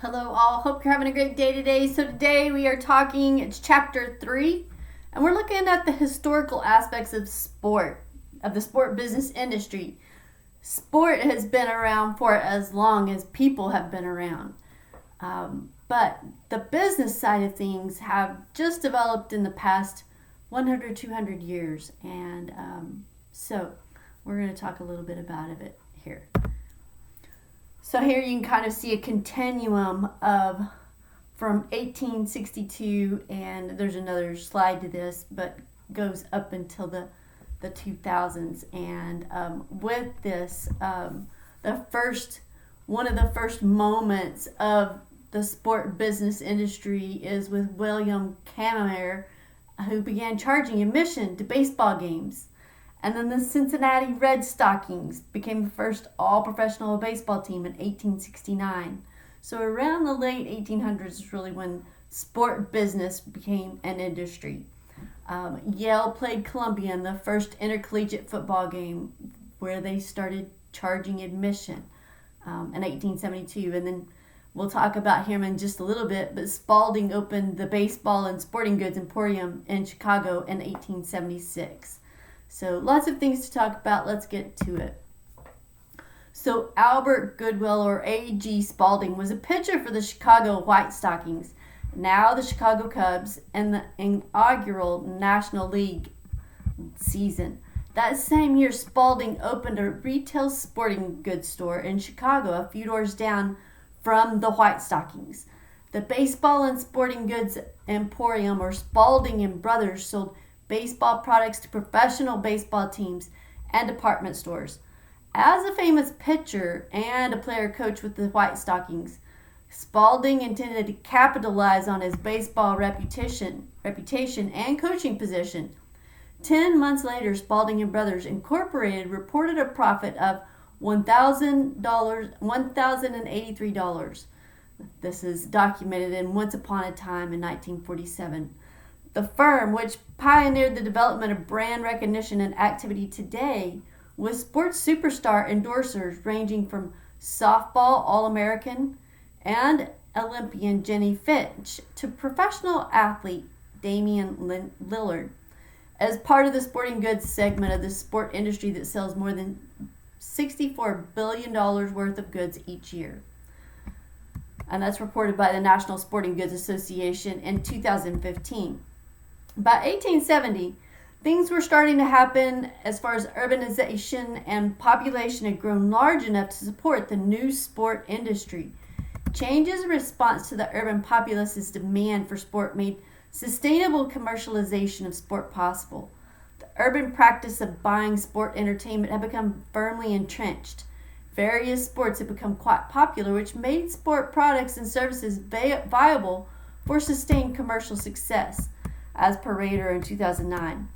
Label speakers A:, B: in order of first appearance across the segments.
A: Hello all, hope you're having a great day today. So today we are talking, it's chapter 3, and we're looking at the historical aspects of sport, of the sport business industry. Sport has been around for as long as people have been around. But the business side of things have just developed in the past 100, 200 years. And so we're going to talk a little bit about it here. So here you can kind of see a continuum of from 1862, and there's another slide to this, but goes up until the 2000s. And with this, one of the first moments of the sport business industry is with William Cannonier, who began charging admission to baseball games. And then the Cincinnati Red Stockings became the first all-professional baseball team in 1869. So around the late 1800s is really when sport business became an industry. Yale played Columbia in the first intercollegiate football game where they started charging admission in 1872. And then we'll talk about him in just a little bit, but Spalding opened the Baseball and Sporting Goods Emporium in Chicago in 1876. So lots of things to talk about. Let's get to it. So Albert Goodwill, or A.G. Spalding, was a pitcher for the Chicago White Stockings, now the Chicago Cubs, in the inaugural National League season. That same year, Spalding opened a retail sporting goods store in Chicago, a few doors down from the White Stockings. The Baseball and Sporting Goods Emporium, or Spalding and Brothers, sold baseball products to professional baseball teams and department stores. As a famous pitcher and a player coach with the White Stockings, Spalding intended to capitalize on his baseball reputation and coaching position. 10 months later, Spalding and Brothers Incorporated reported a profit of $1,083. This is documented in Once Upon a Time in 1947. The firm, which pioneered the development of brand recognition and activity today, with sports superstar endorsers ranging from softball All-American and Olympian Jenny Finch to professional athlete Damian Lillard. As part of the sporting goods segment of the sport industry that sells more than $64 billion worth of goods each year. And that's reported by the National Sporting Goods Association in 2015. By 1870, things were starting to happen as far as urbanization, and population had grown large enough to support the new sport industry. Changes in response to the urban populace's demand for sport made sustainable commercialization of sport possible. The urban practice of buying sport entertainment had become firmly entrenched. Various sports had become quite popular, which made sport products and services viable for sustained commercial success, as per Rader in 2009.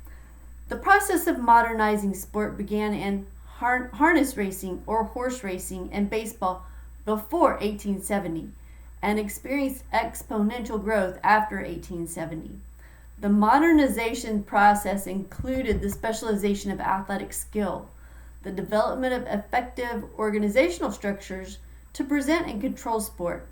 A: The process of modernizing sport began in harness racing, or horse racing, and baseball before 1870, and experienced exponential growth after 1870. The modernization process included the specialization of athletic skill, the development of effective organizational structures to present and control sport,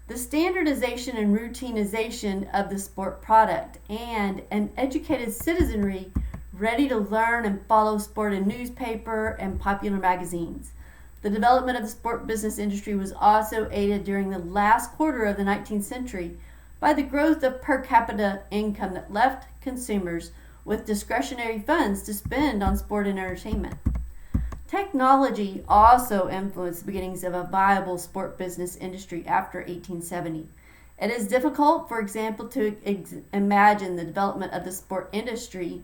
A: the standardization and routinization of the sport product, and an educated citizenry ready to learn and follow sport in newspaper and popular magazines. The development of the sport business industry was also aided during the last quarter of the 19th century by the growth of per capita income that left consumers with discretionary funds to spend on sport and entertainment. Technology also influenced the beginnings of a viable sport business industry after 1870. It is difficult, for example, to imagine the development of the sport industry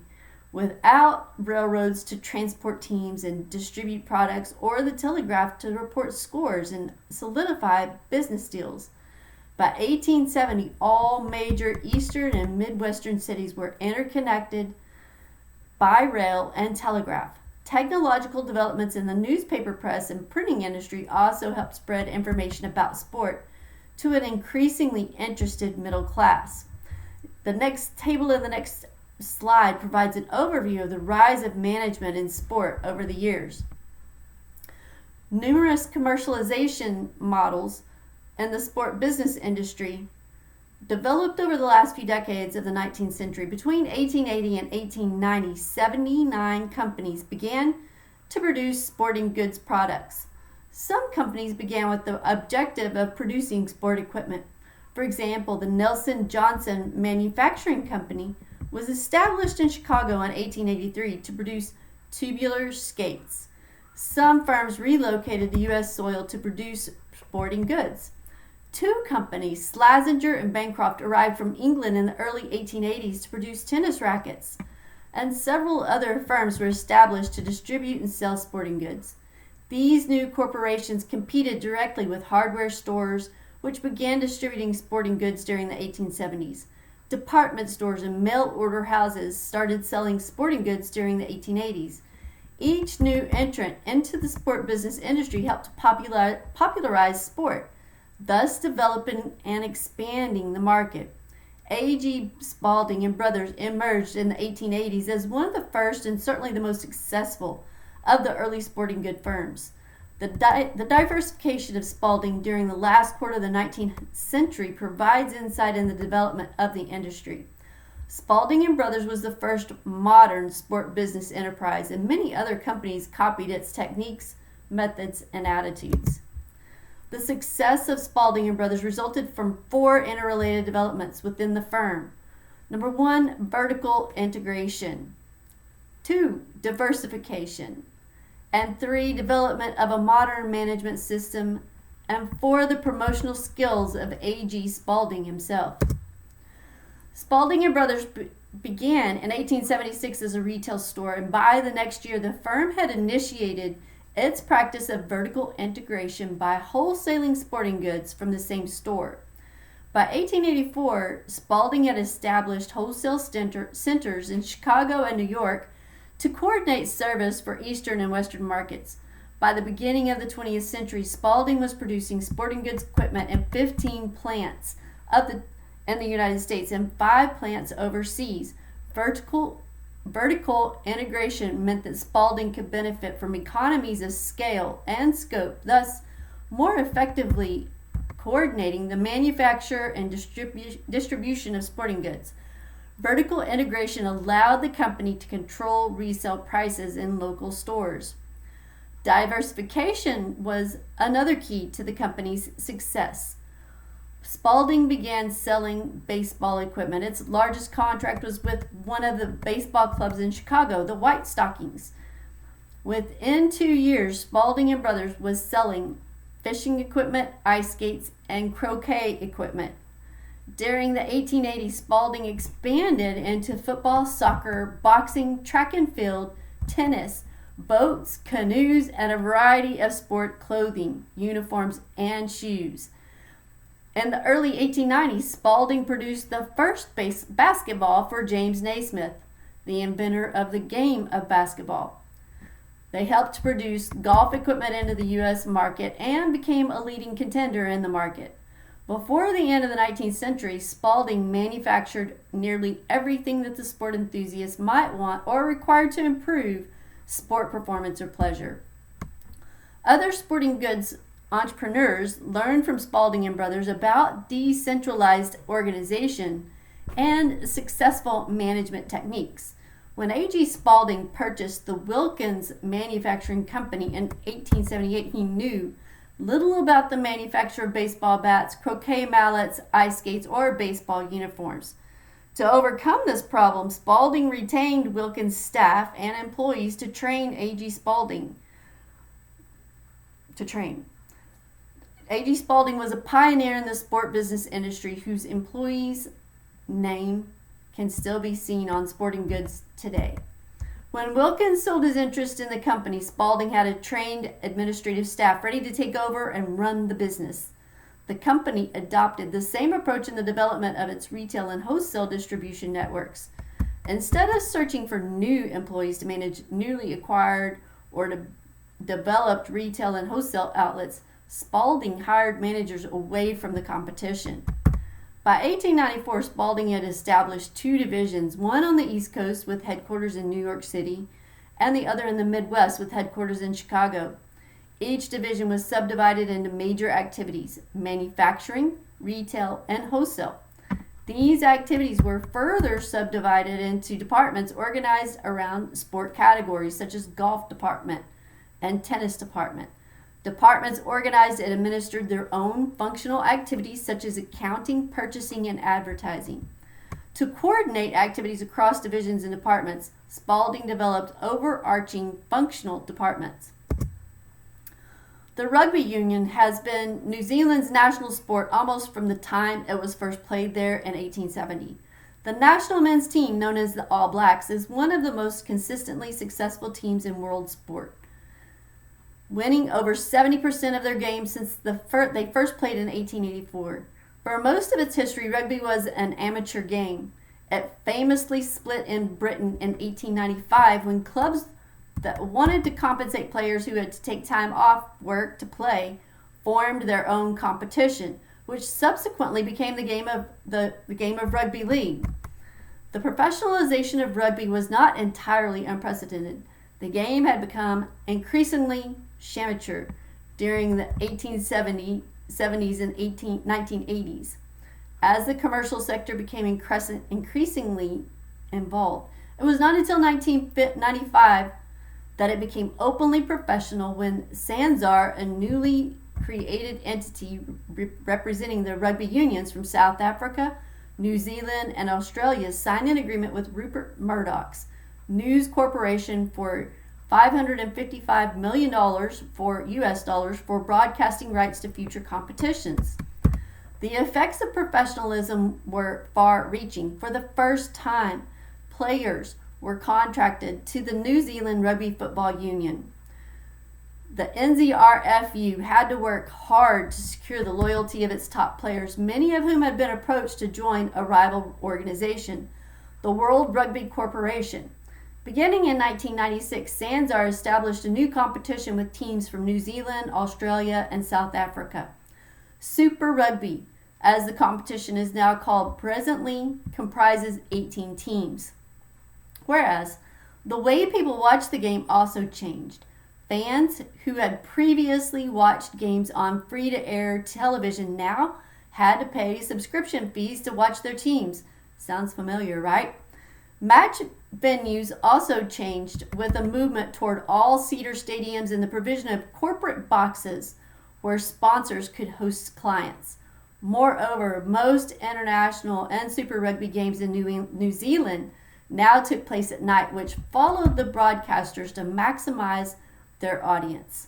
A: without railroads to transport teams and distribute products, or the telegraph to report scores and solidify business deals. By 1870, all major eastern and midwestern cities were interconnected by rail and telegraph. Technological developments in the newspaper press and printing industry also helped spread information about sport to an increasingly interested middle class. The next table in the next slide provides an overview of the rise of management in sport over the years. Numerous commercialization models and the sport business industry developed over the last few decades of the 19th century. Between 1880 and 1890, 79 companies began to produce sporting goods products. Some companies began with the objective of producing sport equipment. For example, the Nelson Johnson Manufacturing Company was established in Chicago in 1883 to produce tubular skates. Some firms relocated to U.S. soil to produce sporting goods. Two companies, Slazenger and Bancroft, arrived from England in the early 1880s to produce tennis rackets, and several other firms were established to distribute and sell sporting goods. These new corporations competed directly with hardware stores, which began distributing sporting goods during the 1870s. Department stores and mail-order houses started selling sporting goods during the 1880s. Each new entrant into the sport business industry helped popularize sport, thus developing and expanding the market. A.G. Spalding and Brothers emerged in the 1880s as one of the first and certainly the most successful of the early sporting good firms. The diversification of Spalding during the last quarter of the 19th century provides insight in the development of the industry. Spalding and Brothers was the first modern sport business enterprise, and many other companies copied its techniques, methods, and attitudes. The success of Spalding and Brothers resulted from four interrelated developments within the firm. Number one, vertical integration. Two, diversification. And three, development of a modern management system. And four, the promotional skills of A.G. Spalding himself. Spalding and Brothers began in 1876 as a retail store, and by the next year the firm had initiated its practice of vertical integration by wholesaling sporting goods from the same store. By 1884, Spalding had established wholesale centers in Chicago and New York to coordinate service for Eastern and Western markets. By the beginning of the 20th century, Spalding was producing sporting goods equipment in 15 plants in the United States and 5 plants overseas. Vertical integration meant that Spalding could benefit from economies of scale and scope, thus more effectively coordinating the manufacture and distribution of sporting goods. Vertical integration allowed the company to control resale prices in local stores. Diversification was another key to the company's success. Spalding began selling baseball equipment. Its largest contract was with one of the baseball clubs in Chicago, the White Stockings. Within 2 years, Spalding and Brothers was selling fishing equipment, ice skates, and croquet equipment. During the 1880s, Spalding expanded into football, soccer, boxing, track and field, tennis, boats, canoes, and a variety of sport clothing, uniforms, and shoes. In the early 1890s, Spalding produced the first basketball for James Naismith, the inventor of the game of basketball. They helped produce golf equipment into the U.S. market and became a leading contender in the market. Before the end of the 19th century, Spalding manufactured nearly everything that the sport enthusiast might want or required to improve sport performance or pleasure. Other sporting goods entrepreneurs learned from Spalding and Brothers about decentralized organization and successful management techniques. When A.G. Spalding purchased the Wilkins Manufacturing Company in 1878, he knew little about the manufacture of baseball bats, croquet mallets, ice skates, or baseball uniforms. To overcome this problem, Spalding retained Wilkins' staff and employees to train A.G. Spalding. A.G. Spalding was a pioneer in the sport business industry whose employees' name can still be seen on sporting goods today. When Wilkins sold his interest in the company, Spalding had a trained administrative staff ready to take over and run the business. The company adopted the same approach in the development of its retail and wholesale distribution networks. Instead of searching for new employees to manage newly acquired or developed retail and wholesale outlets, Spalding hired managers away from the competition. By 1894, Spalding had established 2 divisions, one on the East Coast with headquarters in New York City, and the other in the Midwest with headquarters in Chicago. Each division was subdivided into major activities: manufacturing, retail, and wholesale. These activities were further subdivided into departments organized around sport categories such as golf department and tennis department. Departments organized and administered their own functional activities such as accounting, purchasing, and advertising. To coordinate activities across divisions and departments, Spalding developed overarching functional departments. The rugby union has been New Zealand's national sport almost from the time it was first played there in 1870. The national men's team, known as the All Blacks, is one of the most consistently successful teams in world sport, winning over 70% of their games since they first played in 1884. For most of its history, rugby was an amateur game. It famously split in Britain in 1895 when clubs that wanted to compensate players who had to take time off work to play formed their own competition, which subsequently became the game of rugby league. The professionalization of rugby was not entirely unprecedented. The game had become increasingly amateur during the 1870s and 1980s as the commercial sector became increasingly involved. It was not until 1995 that it became openly professional when SANZAAR, a newly created entity representing the rugby unions from South Africa, New Zealand, and Australia, signed an agreement with Rupert Murdoch's News Corporation for $555 million for US dollars for broadcasting rights to future competitions. The effects of professionalism were far-reaching. For the first time, players were contracted to the New Zealand Rugby Football Union. The NZRFU had to work hard to secure the loyalty of its top players, many of whom had been approached to join a rival organization, the World Rugby Corporation. Beginning in 1996, SANZAAR established a new competition with teams from New Zealand, Australia, and South Africa. Super Rugby, as the competition is now called, presently comprises 18 teams. Whereas, the way people watch the game also changed. Fans who had previously watched games on free-to-air television now had to pay subscription fees to watch their teams. Sounds familiar, right? Match venues also changed with a movement toward all-seater stadiums and the provision of corporate boxes where sponsors could host clients. Moreover, most international and Super Rugby games in New Zealand now took place at night, which followed the broadcasters to maximize their audience.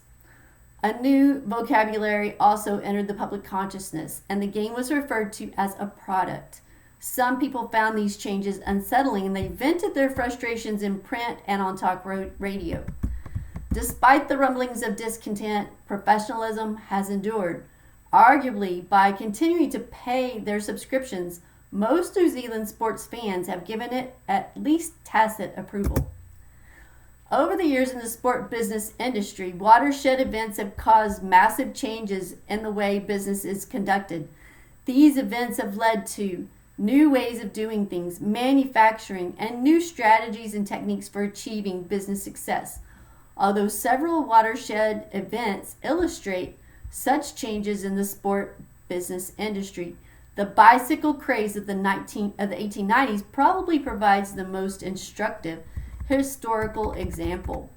A: A new vocabulary also entered the public consciousness, and the game was referred to as a product. Some people found these changes unsettling, and they vented their frustrations in print and on talk radio. Despite the rumblings of discontent, professionalism has endured. Arguably, by continuing to pay their subscriptions, most New Zealand sports fans have given it at least tacit approval. Over the years in the sport business industry, watershed events have caused massive changes in the way business is conducted. These events have led to new ways of doing things, manufacturing, and new strategies and techniques for achieving business success. Although several watershed events illustrate such changes in the sport business industry, the bicycle craze of the 1890s probably provides the most instructive historical example.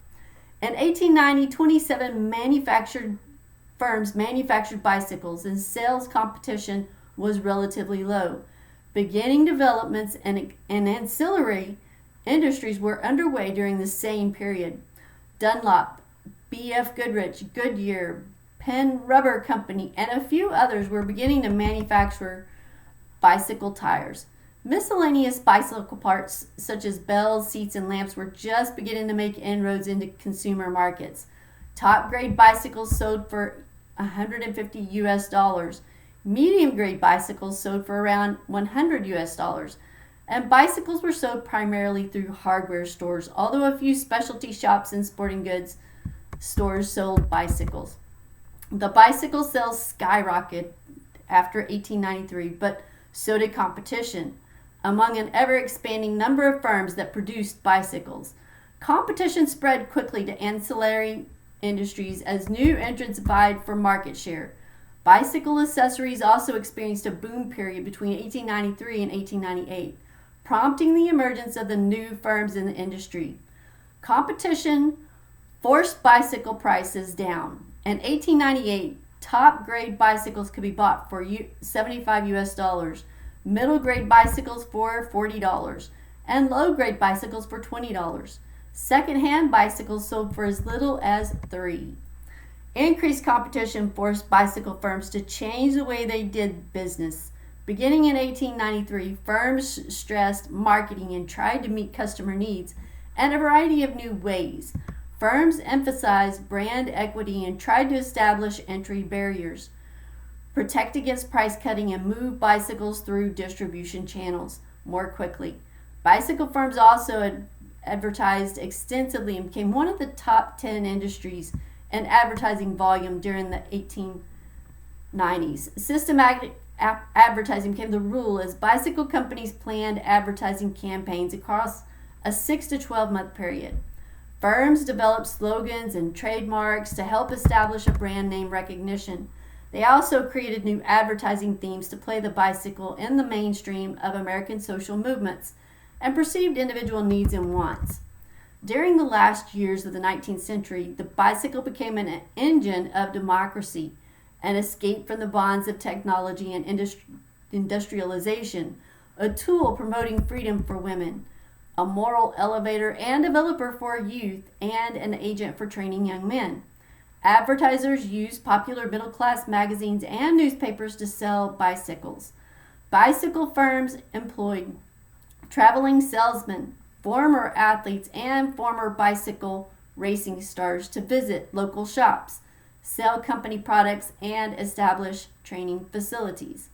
A: In 1890, 27 firms manufactured bicycles, and sales competition was relatively low. Beginning developments and ancillary industries were underway during the same period. Dunlop, B.F. Goodrich, Goodyear, Penn Rubber Company, and a few others were beginning to manufacture bicycle tires. Miscellaneous bicycle parts such as bells, seats, and lamps were just beginning to make inroads into consumer markets. Top grade bicycles sold for $150 US. Medium grade bicycles sold for around $100 US. And bicycles were sold primarily through hardware stores, although a few specialty shops and sporting goods stores sold bicycles. The bicycle sales skyrocketed after 1893, but so did competition among an ever-expanding number of firms that produced bicycles. Competition spread quickly to ancillary industries as new entrants vied for market share. Bicycle accessories also experienced a boom period between 1893 and 1898, prompting the emergence of the new firms in the industry. Competition forced bicycle prices down. In 1898, top grade bicycles could be bought for 75 US dollars, middle grade bicycles for $40, and low grade bicycles for $20. Second-hand bicycles sold for as little as $3. Increased competition forced bicycle firms to change the way they did business. Beginning in 1893, firms stressed marketing and tried to meet customer needs in a variety of new ways. Firms emphasized brand equity and tried to establish entry barriers, protect against price cutting, and move bicycles through distribution channels more quickly. Bicycle firms also advertised extensively and became one of the top 10 industries in advertising volume during the 1890s. Systematic advertising became the rule as bicycle companies planned advertising campaigns across a 6 to 12 month period. Firms developed slogans and trademarks to help establish a brand name recognition. They also created new advertising themes to play the bicycle in the mainstream of American social movements and perceived individual needs and wants. During the last years of the 19th century, the bicycle became an engine of democracy, an escape from the bonds of technology and industrialization, a tool promoting freedom for women, a moral elevator and developer for youth, and an agent for training young men. Advertisers used popular middle-class magazines and newspapers to sell bicycles. Bicycle firms employed traveling salesmen, former athletes, and former bicycle racing stars to visit local shops, sell company products, and establish training facilities.